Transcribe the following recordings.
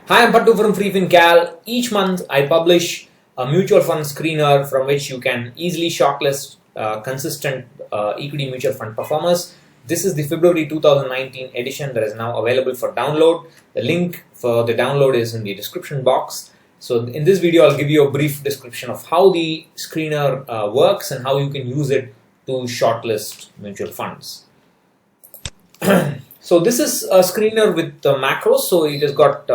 Hi, I'm Pattu from FreeFinCal. Each month I publish a mutual fund screener from which you can easily shortlist consistent equity mutual fund performers. This is the February 2019 edition that is now available for download. The link for the download is in the description box. So in this video, I'll give you a brief description of how the screener works and how you can use it to shortlist mutual funds. So this is a screener with macros. So it has got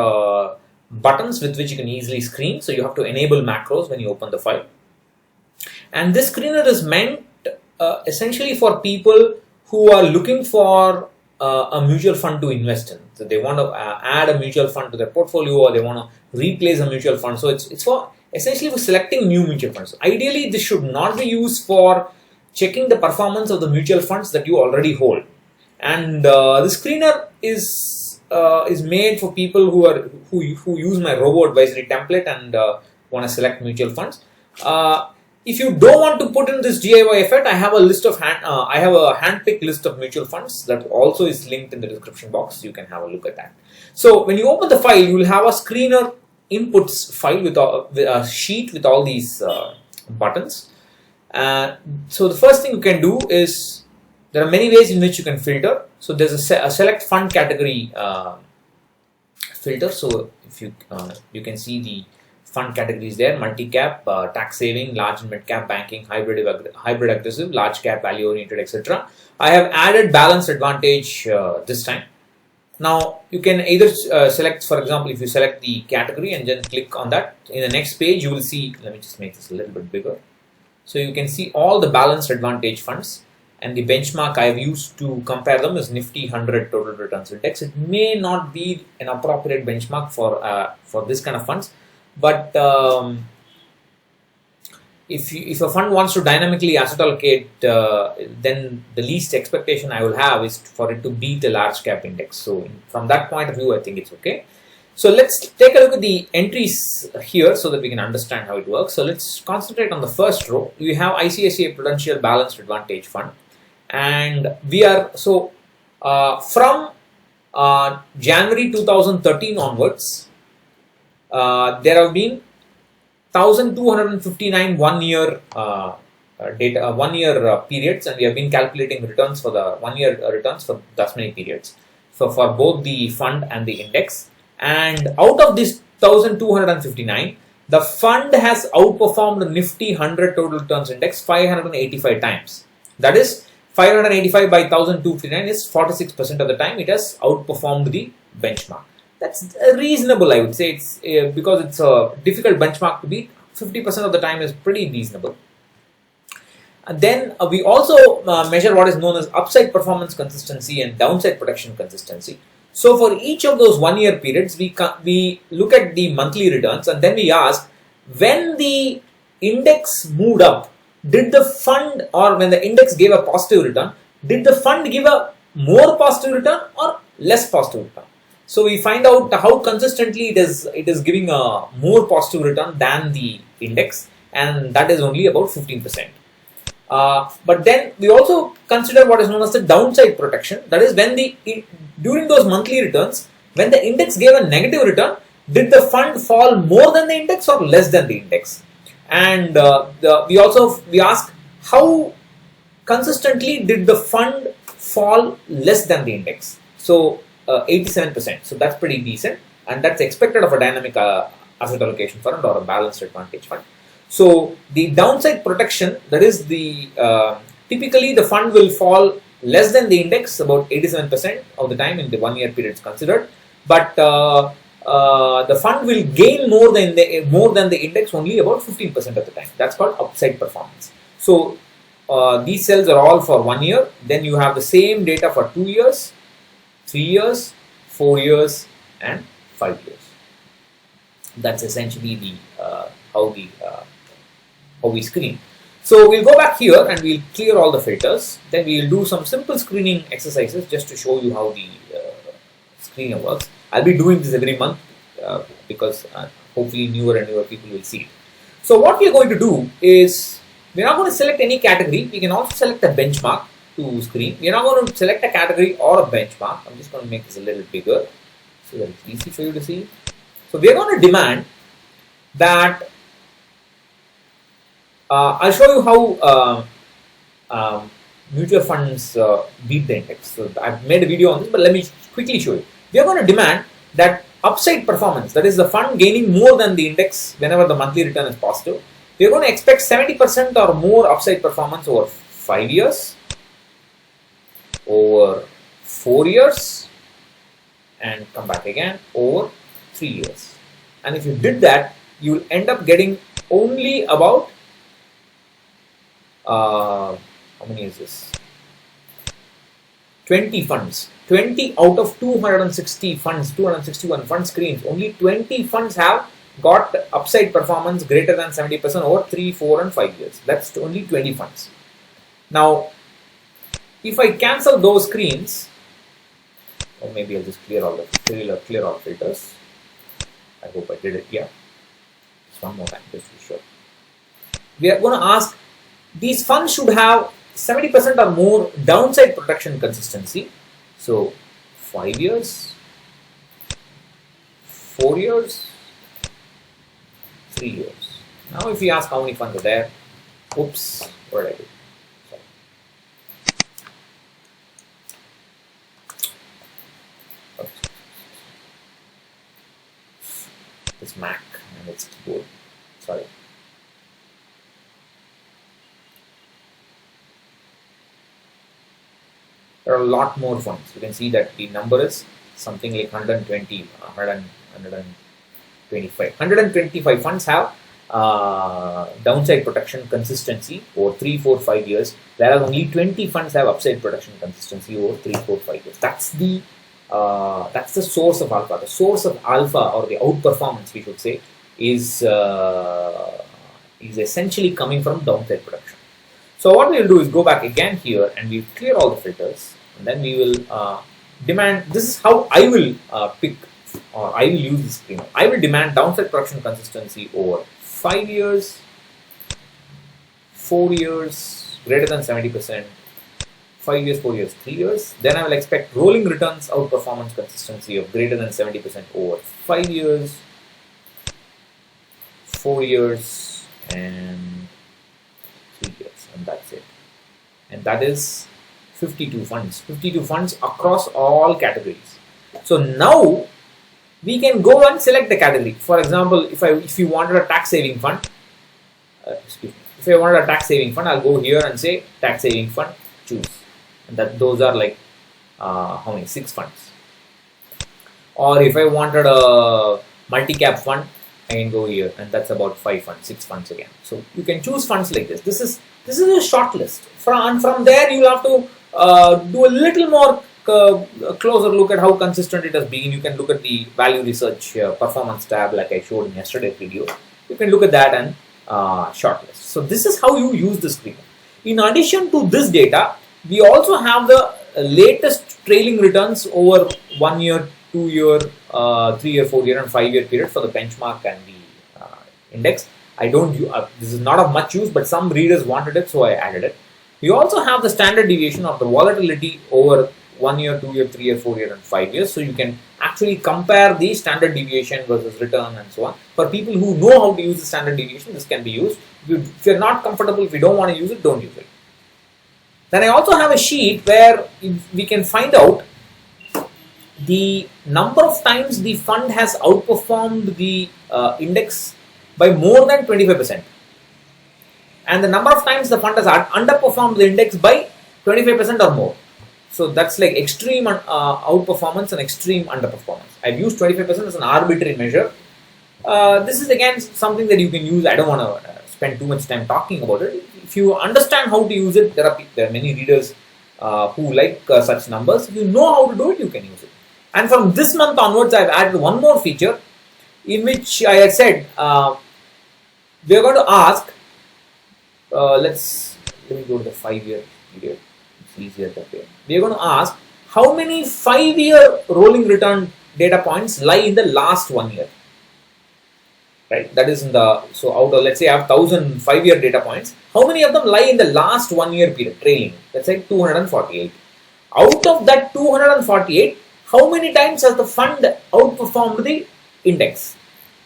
buttons with which you can easily screen. So you have to enable macros when you open the file. And this screener is meant essentially for people who are looking for a mutual fund to invest in. So they want to add a mutual fund to their portfolio, or they want to replace a mutual fund. So it's for essentially for selecting new mutual funds. Ideally, this should not be used for checking the performance of the mutual funds that you already hold. And the screener is made for people who use my robo advisory template and want to select mutual funds. If you don't want to put in this DIY effort, I have a list of hand-picked list of mutual funds that also is linked in the description box. You can have a look at that. So when you open the file, you will have a screener inputs file with a sheet with all these buttons. So the first thing you can do is, there are many ways in which you can filter. So there's a select fund category filter. So if you can see the fund categories there: multi-cap, tax saving, large and mid-cap, banking, hybrid aggressive, large cap, value oriented, etc. I have added balanced advantage this time. Now you can either select, for example, if you select the category and then click on that, in the next page you will see, let me just make this a little bit bigger. So you can see all the balanced advantage funds. And the benchmark I have used to compare them is Nifty 100 Total Returns Index. It may not be an appropriate benchmark for this kind of funds, but if a fund wants to dynamically asset allocate, then the least expectation I will have is for it to beat the large cap index. So from that point of view, I think it's okay. So let's take a look at the entries here so that we can understand how it works. So let's concentrate on the first row. We have ICICI Prudential Balanced Advantage Fund. And we are, so from January 2013 onwards, there have been 1,259 one-year periods, and we have been calculating returns for the one-year returns for that many periods. So for both the fund and the index, and out of this 1,259, the fund has outperformed the Nifty 100 Total Returns Index 585 times. That is, 585 by 1,259 is 46% of the time it has outperformed the benchmark. That's reasonable, I would say. It's because it's a difficult benchmark to beat. 50% of the time is pretty reasonable. And then we also measure what is known as upside performance consistency and downside protection consistency. So for each of those one-year periods, we look at the monthly returns, and then we ask, when the index moved up, did the fund, or when the index gave a positive return, did the fund give a more positive return or less positive return? So we find out how consistently it is giving a more positive return than the index, and that is only about 15%. But then we also consider what is known as the downside protection. That is, when during those monthly returns, when the index gave a negative return, did the fund fall more than the index or less than the index? And we ask, how consistently did the fund fall less than the index? So 87%. So that's pretty decent, and that's expected of a dynamic asset allocation fund or a balanced advantage fund. So the downside protection, that is the typically the fund will fall less than the index about 87% of the time in the one-year periods considered, but the fund will gain more than the index only about 15% of the time. That's called upside performance. So these cells are all for 1 year. Then you have the same data for 2 years, 3 years, 4 years, and 5 years. That's essentially the how we screen. So we'll go back here and we'll clear all the filters. Then we'll do some simple screening exercises just to show you how the screener works. I'll be doing this every month because hopefully newer and newer people will see it. So what we're going to do is, we're not going to select any category. We can also select a benchmark to screen. We're not going to select a category or a benchmark. I'm just going to make this a little bigger so that it's easy for you to see. So we are going to demand that I'll show you how mutual funds beat the index. So I've made a video on this, but let me quickly show you. We are going to demand that upside performance, that is the fund gaining more than the index whenever the monthly return is positive. We are going to expect 70% or more upside performance over 5 years, over 4 years, and come back again over 3 years. And if you did that, you will end up getting only about how many is this? 20 funds. 20 out of 260 funds, 261 fund screens, only 20 funds have got upside performance greater than 70% over 3, 4 and 5 years. That's only 20 funds. Now, if I cancel those screens, or maybe I'll just clear all filters. I hope I did it. Yeah. Just one more time, just to be sure. We are going to ask, these funds should have 70% or more downside protection consistency. So 5 years, 4 years, 3 years. Now if we ask how many funds are there, oops, what did I do? Sorry. It's Mac and it's keyboard. Sorry. There are a lot more funds. You can see that the number is something like 120, 125. 125 funds have downside protection consistency over 3, 4, 5 years, whereas only 20 funds have upside protection consistency over 3, 4, 5 years. That's the source of alpha. The source of alpha, or the outperformance, we should say, is essentially coming from downside protection. So what we will do is go back again here and we clear all the filters, and then we will demand, this is how I will pick, or I will use this screen. I will demand downside protection consistency over 5 years, 4 years, greater than 70%, 5 years, 4 years, 3 years. Then I will expect rolling returns outperformance consistency of greater than 70% over 5 years, 4 years, and 3 years. And that's it. And that is 52 funds. 52 funds across all categories. So now we can go and select the category. For example, if you wanted a tax saving fund, if I wanted a tax saving fund, I'll go here and say tax saving fund, choose. And those are like how many? 6 funds. Or if I wanted a multi-cap fund, I can go here, and that's about 5 funds, 6 funds again. So you can choose funds like this. This is a short list. From there, you will have to do a little more closer look at how consistent it has been. You can look at the value research performance tab, like I showed in yesterday's video. You can look at that and shortlist. So this is how you use the screen. In addition to this data, we also have the latest trailing returns over 1 year, 2 year, 3 year, 4 year, and 5 year period for the benchmark and the index. I don't use, this is not of much use, but some readers wanted it, so I added it. We also have the standard deviation of the volatility over 1 year, 2 year, 3 year, 4 year, and 5 years. So you can actually compare the standard deviation versus return and so on. For people who know how to use the standard deviation, this can be used. If you're not comfortable, if you don't want to use it, don't use it. Then I also have a sheet where we can find out the number of times the fund has outperformed the index by more than 25%, and the number of times the fund has underperformed the index by 25% or more. So that's like extreme outperformance and extreme underperformance. I've used 25% as an arbitrary measure. This is again something that you can use. I don't want to spend too much time talking about it. If you understand how to use it, there are many readers who like such numbers. If you know how to do it, you can use it. And from this month onwards, I've added one more feature in which I had said we are going to ask. Let me go to the 5 year period. It's easier that way. We are going to ask how many 5 year rolling return data points lie in the last 1 year. Right? That is in the, so out of, let's say I have 1000 5 year data points. How many of them lie in the last 1 year period trailing? Let's say 248. Out of that 248, how many times has the fund outperformed the index?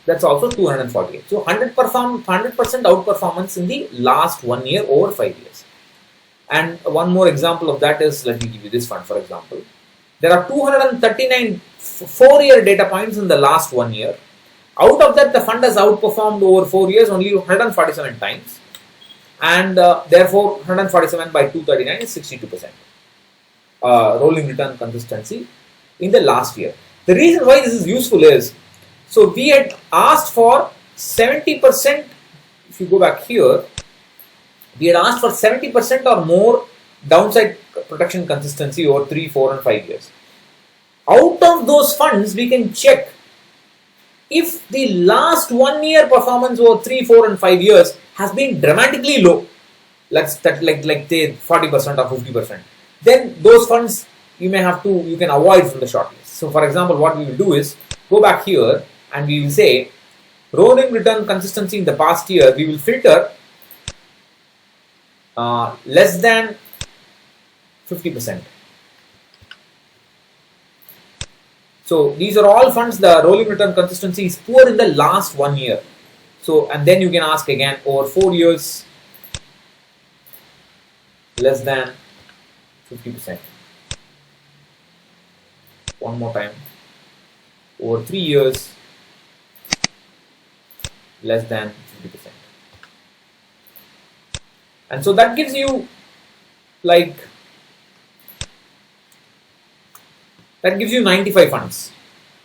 That's also 248. So 100% outperformance in the last 1 year over 5 years. And one more example of that is, let me give you this fund for example. There are 239 4-year data points in the last 1 year. Out of that, the fund has outperformed over 4 years only 147 times, and therefore 147 by 239 is 62% rolling return consistency in the last year. The reason why this is useful is, so we had asked for 70%. If you go back here, we had asked for 70% or more downside protection consistency over 3, 4 and 5 years. Out of those funds, we can check if the last 1 year performance over 3, 4 and 5 years has been dramatically low, like say 40% or 50%, then those funds you can avoid from the shortlist. So for example, what we will do is go back here and we will say rolling return consistency in the past year, we will filter less than 50%. So these are all funds, the rolling return consistency is poor in the last 1 year. So, and then you can ask again over 4 years, less than 50%. One more time, over 3 years, less than 50%. And so that gives you like, that gives you 95 funds.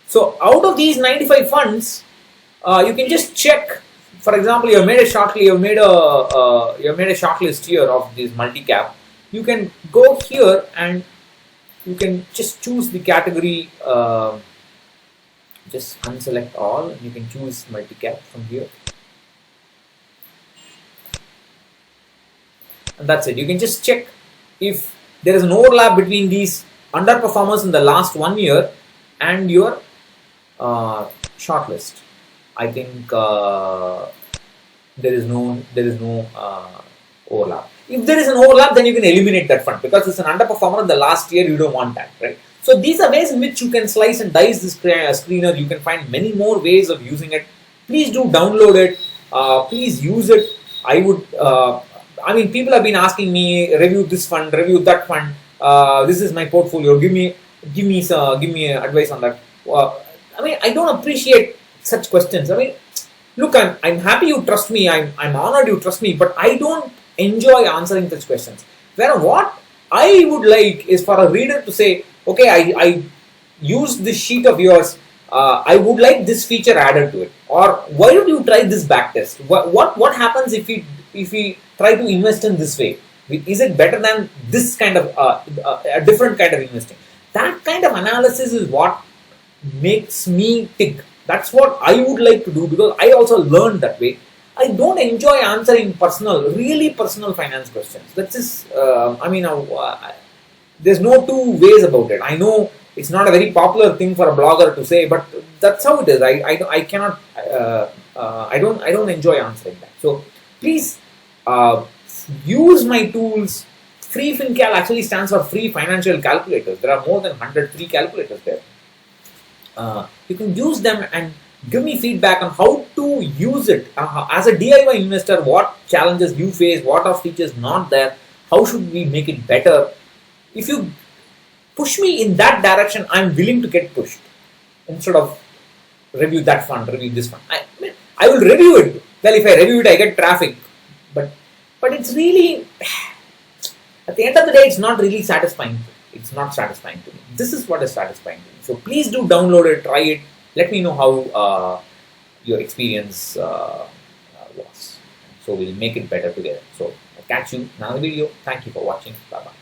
So out of these 95 funds, you can just check. For example, you have made a shortlist here of this multi-cap. You can go here and you can just choose the category. Just unselect all, and you can choose multi-cap from here. And that's it. You can just check if there is an overlap between these underperformers in the last 1 year and your shortlist. I think there is no overlap. If there is an overlap, then you can eliminate that fund because it's an underperformer in the last year. You don't want that, right? So these are ways in which you can slice and dice this screener. You can find many more ways of using it. Please do download it. Please use it. I would. I mean, people have been asking me, review this fund, review that fund. This is my portfolio. Give me advice on that. I mean, I don't appreciate such questions. I mean, look, I'm happy you trust me. I'm honored you trust me, but I don't enjoy answering such questions. Where what I would like is for a reader to say, okay, I used this sheet of yours. I would like this feature added to it. Or why don't you try this backtest? What happens if we try to invest in this way? Is it better than this kind of a different kind of investing? That kind of analysis is what makes me tick. That's what I would like to do because I also learned that way. I don't enjoy answering really personal finance questions. That's just, there's no two ways about it. I know it's not a very popular thing for a blogger to say, but that's how it is. I cannot, I don't enjoy answering that. So please use my tools. Free FinCal actually stands for free financial calculators. There are more than 100 free calculators there. You can use them and give me feedback on how to use it. As a DIY investor, what challenges you face, what are features not there, how should we make it better? If you push me in that direction, I'm willing to get pushed. Instead of review that fund, review this fund. I will review it. Well, if I review it, I get traffic. But it's really, at the end of the day, it's not really satisfying. It's not satisfying to me. This is what is satisfying to me. So please do download it, try it. Let me know how your experience was. So we'll make it better together. So I'll catch you in another video. Thank you for watching. Bye-bye.